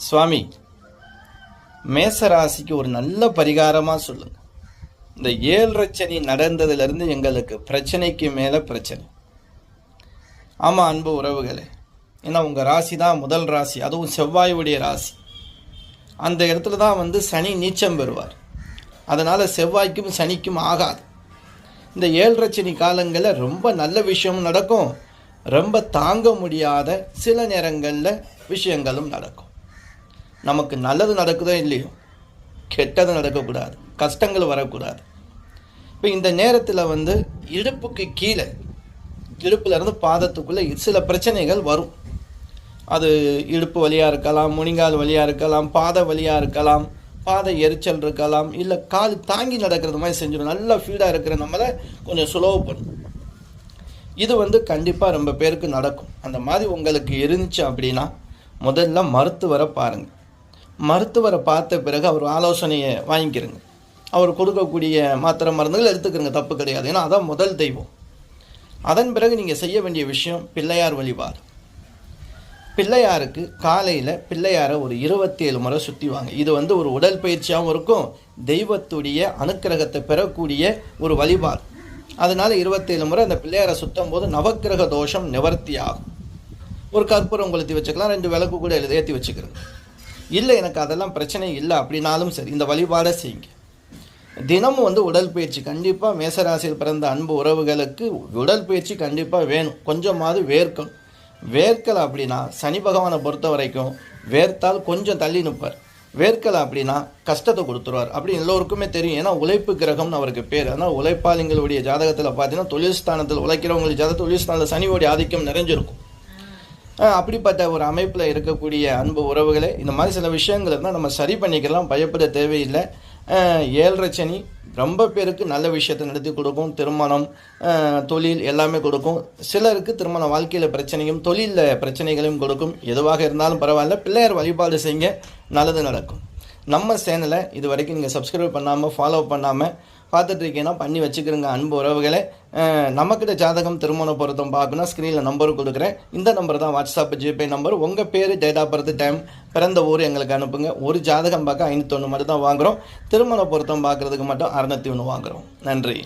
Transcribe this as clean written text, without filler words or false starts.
சுவாமி, மேசராசிக்கு ஒரு நல்ல பரிகாரமாக சொல்லுங்க. இந்த 7 சனி நடந்ததுலேருந்து எங்களுக்கு பிரச்சனைக்கு மேலே பிரச்சனை. ஆமாம் அன்பு உறவுகளே, ஏன்னா உங்கள் ராசி தான் முதல் ராசி, அதுவும் செவ்வாயுடைய ராசி. அந்த இடத்துல தான் சனி நீச்சம் பெறுவார். அதனால் செவ்வாய்க்கும் சனிக்கும் ஆகாது. இந்த 7 சனி காலங்களில் ரொம்ப நல்ல விஷயமும் நடக்கும், ரொம்ப தாங்க முடியாத சில நேரங்களில் விஷயங்களும் நடக்கும். நமக்கு நல்லது நடக்குதோ இல்லையோ, கெட்டது நடக்கக்கூடாது, கஷ்டங்கள் வரக்கூடாது. இப்போ இந்த நேரத்தில் இடுப்புக்கு கீழே, இடுப்புலேருந்து பாதத்துக்குள்ளே சில பிரச்சனைகள் வரும். அது இடுப்பு வலியாக இருக்கலாம், முனிங்கால் வலியாக இருக்கலாம், பாத வலியாக இருக்கலாம், பாத எரிச்சல் இருக்கலாம், இல்லை கால் தாங்கி நடக்கிறது மாதிரி செஞ்சிடும். நல்லா ஃபீடாக இருக்கிற நம்மளை கொஞ்சம் சுலோ பண்ணும். இது கண்டிப்பாக ரொம்ப பேருக்கு நடக்கும். அந்த மாதிரி உங்களுக்கு இருந்துச்சு அப்படின்னா முதல்ல மருத்துவரை பாருங்கள். மருத்துவரை பார்த்த பிறகு அவர் ஆலோசனையை வாங்கிக்கிறங்க. அவர் கொடுக்கக்கூடிய மாத்திரை மருந்துகள் எடுத்துக்கிறங்க, தப்பு கிடையாது. ஏன்னா அதான் முதல் தெய்வம். அதன் பிறகு நீங்கள் செய்ய வேண்டிய விஷயம் பிள்ளையார் வழிபாடு. பிள்ளையாருக்கு காலையில் பிள்ளையாரை ஒரு 27 முறை சுற்றி வாங்க. இது ஒரு உடல் பயிற்சியாகவும் இருக்கும், தெய்வத்துடைய அனுக்கிரகத்தை பெறக்கூடிய ஒரு வழிபாடு. அதனால் 27 முறை அந்த பிள்ளையாரை சுற்றும் போது நவக்கிரக தோஷம் நிவர்த்தி ஆகும். ஒரு கற்பூரம் கொளுத்தி வச்சுக்கலாம், 2 விளக்கு கூட ஏற்றி வச்சுக்கிறேங்க. இல்லை எனக்கு அதெல்லாம் பிரச்சனை இல்லை அப்படின்னாலும் சரி, இந்த வழிபாடை செய்யுங்க. தினமும் உடல் பயிற்சி கண்டிப்பாக மேசராசியில் பிறந்த அன்பு உறவுகளுக்கு உடல் பயிற்சி கண்டிப்பாக வேணும். கொஞ்சமாவது வேர்க்கணும். வேர்க்கலை அப்படின்னா சனி பகவானை பொறுத்த வரைக்கும் வேர்த்தால் கொஞ்சம் தள்ளி நிற்பார். வேர்க்கலை அப்படின்னா கஷ்டத்தை கொடுத்துருவார் அப்படி எல்லோருக்குமே தெரியும். ஏன்னா உழைப்பு கிரகம்னு அவருக்கு பேர். ஆனால் உழைப்பாளிங்களுடைய ஜாதகத்தில் பார்த்தீங்கன்னா தொழில் ஸ்தானத்தில் உழைக்கிறவங்களுக்கு ஜாதகத்தில் தொழில் ஸ்தானத்தில் சனியோடைய ஆதிக்கம் நிறைஞ்சிருக்கும். அப்படிப்பட்ட ஒரு அமைப்பில் இருக்கக்கூடிய அன்பு உறவுகளே, இந்த மாதிரி சில விஷயங்கள் இருந்தால் நம்ம சரி பண்ணிக்கலாம், பயப்பட தேவையில்லை. 7 சனி ரொம்ப பேருக்கு நல்ல விஷயத்தை நடத்தி கொடுக்கும். திருமணம், தொழில் எல்லாமே கொடுக்கும். சிலருக்கு திருமண வாழ்க்கையில் பிரச்சனையும் தொழிலில் பிரச்சனைகளையும் கொடுக்கும். எதுவாக இருந்தாலும் பரவாயில்ல, பிள்ளையார் வழிபாடு செய்ய நல்லது நடக்கும். நம்ம சேனலை இது வரைக்கும் நீங்கள் சப்ஸ்கிரைப் பண்ணாமல் ஃபாலோ பண்ணாமல் பார்த்துட்ருக்கீங்கன்னா பண்ணி வச்சுக்கிறோங்க அன்பு உறவுகளை. நம்மக்கிட்ட ஜாதகம் திருமண பொருத்தம் பார்க்கணும், ஸ்க்ரீனில் நம்பர் கொடுக்குறேன். இந்த நம்பர் தான் வாட்ஸ்அப் ஜிபே நம்பர். உங்கள் பேர், டேட் ஆஃப் பர்த், டைம், பிறந்த ஊர் எங்களுக்கு அனுப்புங்க. ஒரு ஜாதகம் பார்க்க 501 மட்டும் தான் வாங்குகிறோம். திருமண பொருத்தம் பார்க்குறதுக்கு மட்டும் 601 வாங்குகிறோம். நன்றி.